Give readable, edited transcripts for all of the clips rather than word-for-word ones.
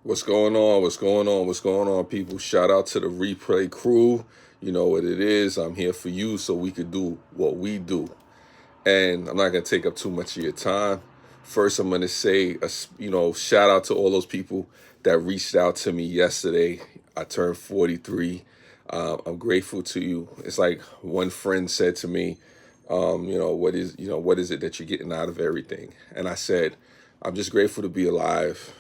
What's going on? What's going on? What's going on, people? Shout out to the replay crew. You know what it is. I'm here for you so we could do what we do. And I'm not going to take up too much of your time. First, I'm going to say, shout out to all those people that reached out to me yesterday. I turned 43. I'm grateful to you. It's like one friend said to me, what is it that you're getting out of everything? And I said, I'm just grateful to be alive.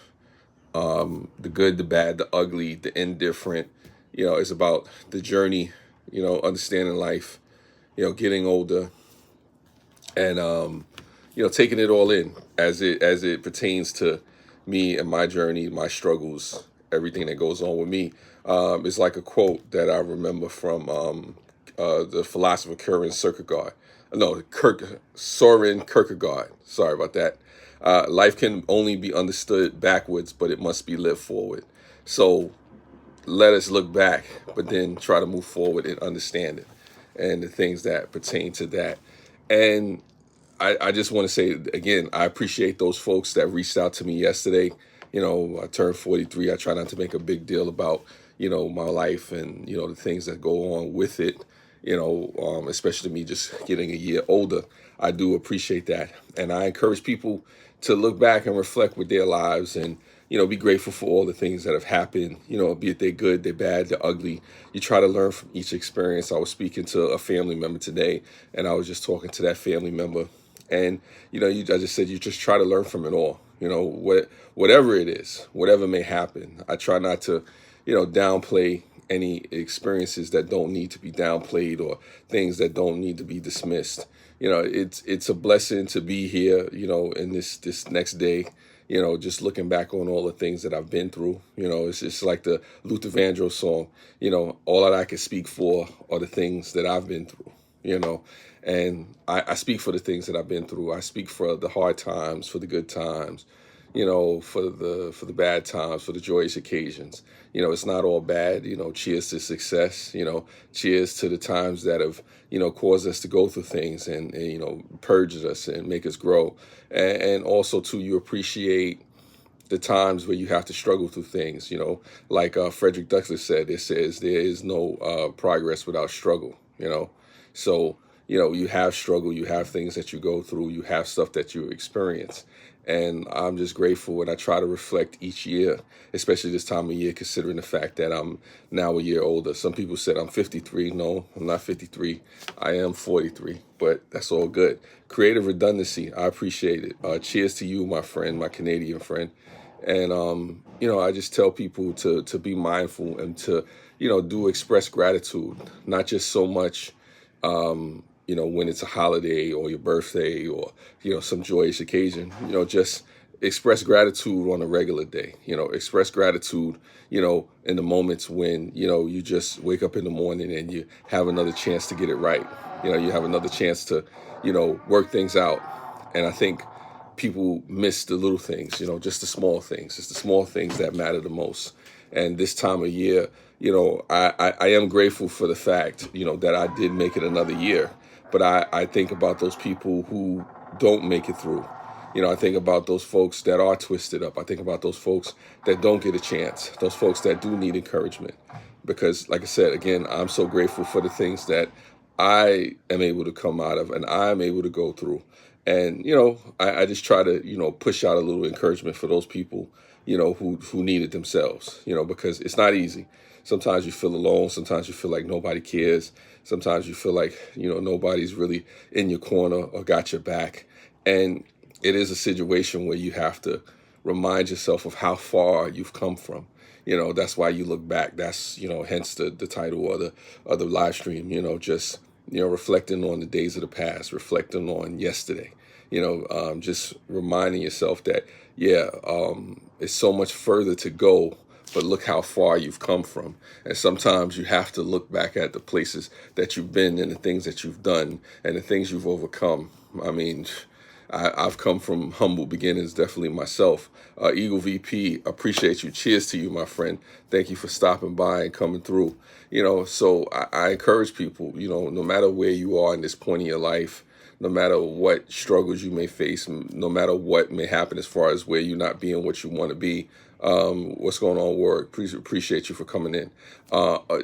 The good, the bad, the ugly, the indifferent. It's about the journey, understanding life, getting older and, taking it all in as it pertains to me and my journey, my struggles, everything that goes on with me. It's like a quote that I remember from the philosopher Kierkegaard. No, Soren Kierkegaard. Sorry about that. Life can only be understood backwards, but it must be lived forward. So let us look back, but then try to move forward and understand it and the things that pertain to that. And I just want to say again, I appreciate those folks that reached out to me yesterday. I turned 43. I try not to make a big deal about, my life and, the things that go on with it, especially me just getting a year older. I do appreciate that. And I encourage people to look back and reflect with their lives and, be grateful for all the things that have happened, be it they're good, they're bad, they're ugly. You try to learn from each experience. I was speaking to a family member today, and I was just talking to that family member. And, I just said, you just try to learn from it all, whatever it is, whatever may happen. I try not to, downplay any experiences that don't need to be downplayed or things that don't need to be dismissed. It's a blessing to be here, in this next day, just looking back on all the things that I've been through. It's just like the Luther Vandross song, all that I can speak for are the things that I've been through, and I speak for the things that I've been through. I speak for the hard times, for the good times, for the bad times, for the joyous occasions. It's not all bad. Cheers to success. Cheers to the times that have caused us to go through things and purged us and make us grow. And also too, you appreciate the times where you have to struggle through things. Like Frederick Douglass said, it says there is no progress without struggle. So you have struggle, you have things that you go through, you have stuff that you experience. And I'm just grateful, and I try to reflect each year, especially this time of year, considering the fact that I'm now a year older. Some people said I'm 53. No, I'm not 53. I am 43, but that's all good. Creative redundancy, I appreciate it. Cheers to you, my friend, my Canadian friend. And, I just tell people to be mindful and to, do express gratitude, not just so much, when it's a holiday or your birthday or, some joyous occasion, just express gratitude on a regular day, express gratitude, in the moments when, you just wake up in the morning and you have another chance to get it right. You have another chance to, work things out. And I think people miss the little things, just the small things. It's the small things that matter the most. And this time of year, I am grateful for the fact, that I did make it another year. But I think about those people who don't make it through. I think about those folks that are twisted up. I think about those folks that don't get a chance, those folks that do need encouragement. Because, like I said, again, I'm so grateful for the things that I am able to come out of and I'm able to go through. And, I just try to, push out a little encouragement for those people, who need it themselves, because it's not easy. Sometimes you feel alone. Sometimes you feel like nobody cares. Sometimes you feel like, nobody's really in your corner or got your back. And it is a situation where you have to remind yourself of how far you've come from. That's why you look back. That's, hence the title of the live stream, just, reflecting on the days of the past, reflecting on yesterday, just reminding yourself that, it's so much further to go, but look how far you've come from. And sometimes you have to look back at the places that you've been and the things that you've done and the things you've overcome. I mean, I've come from humble beginnings, definitely myself. Eagle VP, appreciate you. Cheers to you, my friend. Thank you for stopping by and coming through. So I encourage people, no matter where you are in this point in your life, no matter what struggles you may face, no matter what may happen as far as where you're not being what you want to be. What's going on, Warwick? Appreciate you for coming in.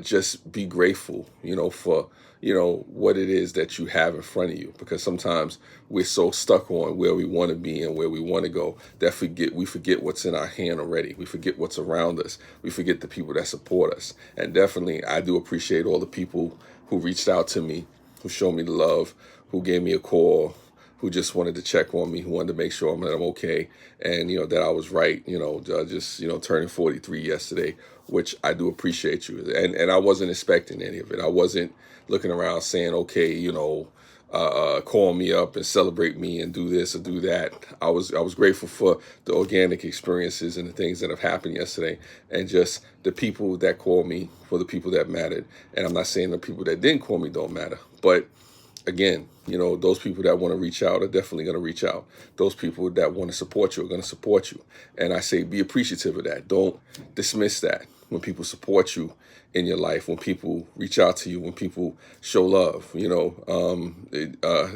Just be grateful, for what it is that you have in front of you, because sometimes we're so stuck on where we want to be and where we want to go that we forget what's in our hand already. We forget what's around us. We forget the people that support us. And definitely, I do appreciate all the people who reached out to me, who showed me the love, who gave me a call, who just wanted to check on me, who wanted to make sure that I'm okay, and that I was right. Just turning 43 yesterday, which I do appreciate you. And I wasn't expecting any of it. I wasn't looking around saying, okay, call me up and celebrate me and do this or do that. I was grateful for the organic experiences and the things that have happened yesterday, and just the people that called me, for the people that mattered. And I'm not saying the people that didn't call me don't matter, but again, those people that want to reach out are definitely going to reach out. Those people that want to support you are going to support you. And I say, be appreciative of that. Don't dismiss that when people support you in your life, when people reach out to you, when people show love.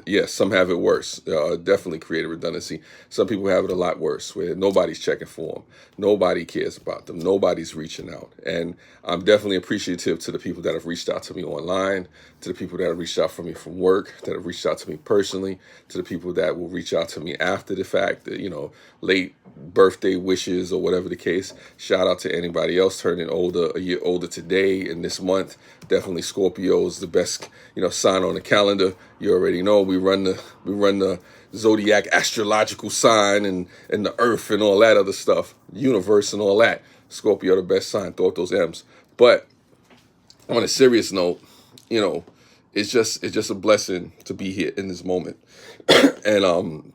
Yes, some have it worse. Definitely create a redundancy. Some people have it a lot worse, where nobody's checking for them. Nobody cares about them. Nobody's reaching out. And I'm definitely appreciative to the people that have reached out to me online, to the people that have reached out for me from work, that have reached out to me personally, to the people that will reach out to me after the fact, late birthday wishes or whatever the case. Shout out to anybody else turning a year older today and this month. Definitely Scorpio's the best, sign on the calendar. You already know we run the zodiac astrological sign and the earth and all that other stuff, universe and all that. Scorpio the best sign. Throw out those M's. But on a serious note, it's just a blessing to be here in this moment. And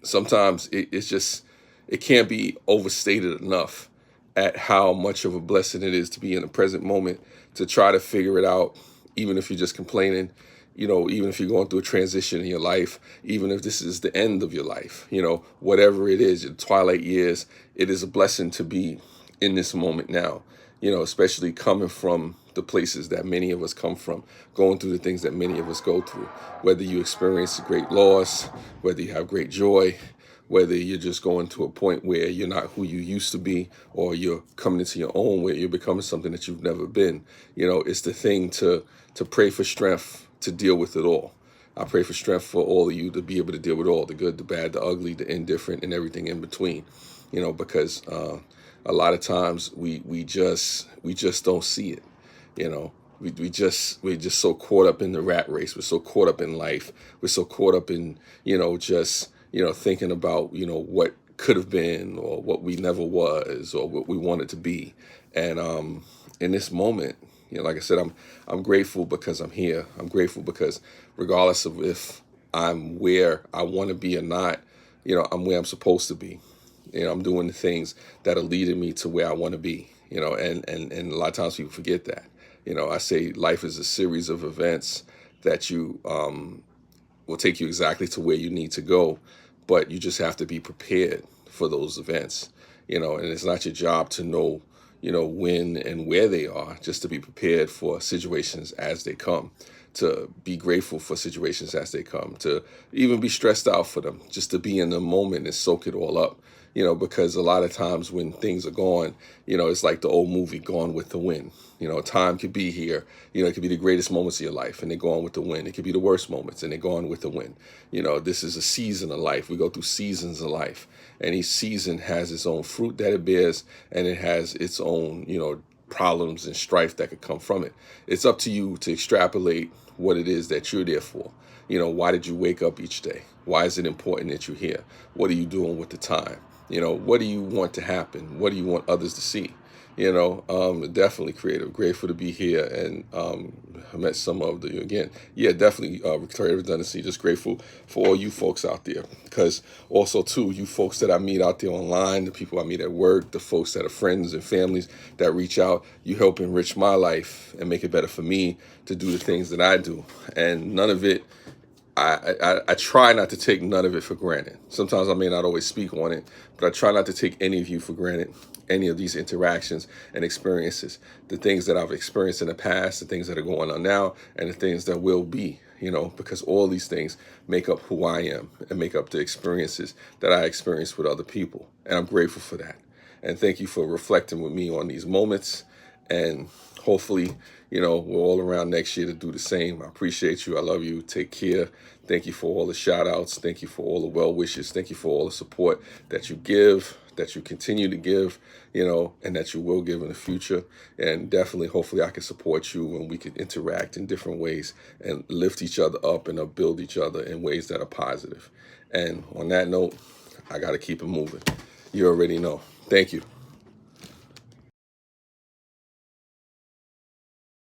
sometimes it can't be overstated enough at how much of a blessing it is to be in the present moment, to try to figure it out, even if you're just complaining, even if you're going through a transition in your life, even if this is the end of your life, whatever it is, your twilight years, it is a blessing to be in this moment now, especially coming from the places that many of us come from, going through the things that many of us go through, whether you experience a great loss, whether you have great joy, whether you're just going to a point where you're not who you used to be, or you're coming into your own, where you're becoming something that you've never been. It's the thing to pray for strength to deal with it all. I pray for strength for all of you to be able to deal with all the good, the bad, the ugly, the indifferent, and everything in between. Because a lot of times we just don't see it. We're just so caught up in the rat race. We're so caught up in life. We're so caught up in thinking about what could have been, or what we never was, or what we wanted to be. And in this moment, like I said, I'm grateful because I'm here. I'm grateful because regardless of if I'm where I want to be or not, I'm where I'm supposed to be. I'm doing the things that are leading me to where I want to be. And a lot of times people forget that. I say life is a series of events that you will take you exactly to where you need to go, but you just have to be prepared for those events. And it's not your job to know when and where they are, just to be prepared for situations as they come, to be grateful for situations as they come, to even be stressed out for them, just to be in the moment and soak it all up. Because a lot of times when things are gone, it's like the old movie Gone with the Wind. Time could be here, it could be the greatest moments of your life and they're gone with the wind. It could be the worst moments and they're gone with the wind. This is a season of life. We go through seasons of life, and each season has its own fruit that it bears, and it has its own, problems and strife that could come from it. It's up to you to extrapolate what it is that you're there for. Why did you wake up each day? Why is it important that you're here? What are you doing with the time? What do you want to happen? What do you want others to see? Definitely creative. Grateful to be here, and I met some of you again. Yeah, definitely Victoria Redundancy. Just grateful for all you folks out there, because also too, you folks that I meet out there online, the people I meet at work, the folks that are friends and families that reach out, you help enrich my life and make it better for me to do the things that I do, and none of it I try not to take none of it for granted. Sometimes I may not always speak on it, but I try not to take any of you for granted, any of these interactions and experiences, the things that I've experienced in the past, the things that are going on now, and the things that will be, because all these things make up who I am and make up the experiences that I experience with other people. And I'm grateful for that. And thank you for reflecting with me on these moments. And hopefully, we're all around next year to do the same. I appreciate you. I love you. Take care. Thank you for all the shout outs. Thank you for all the well wishes. Thank you for all the support that you give, that you continue to give, and that you will give in the future. And definitely, hopefully I can support you and we can interact in different ways and lift each other up and upbuild each other in ways that are positive. And on that note, I got to keep it moving. You already know. Thank you.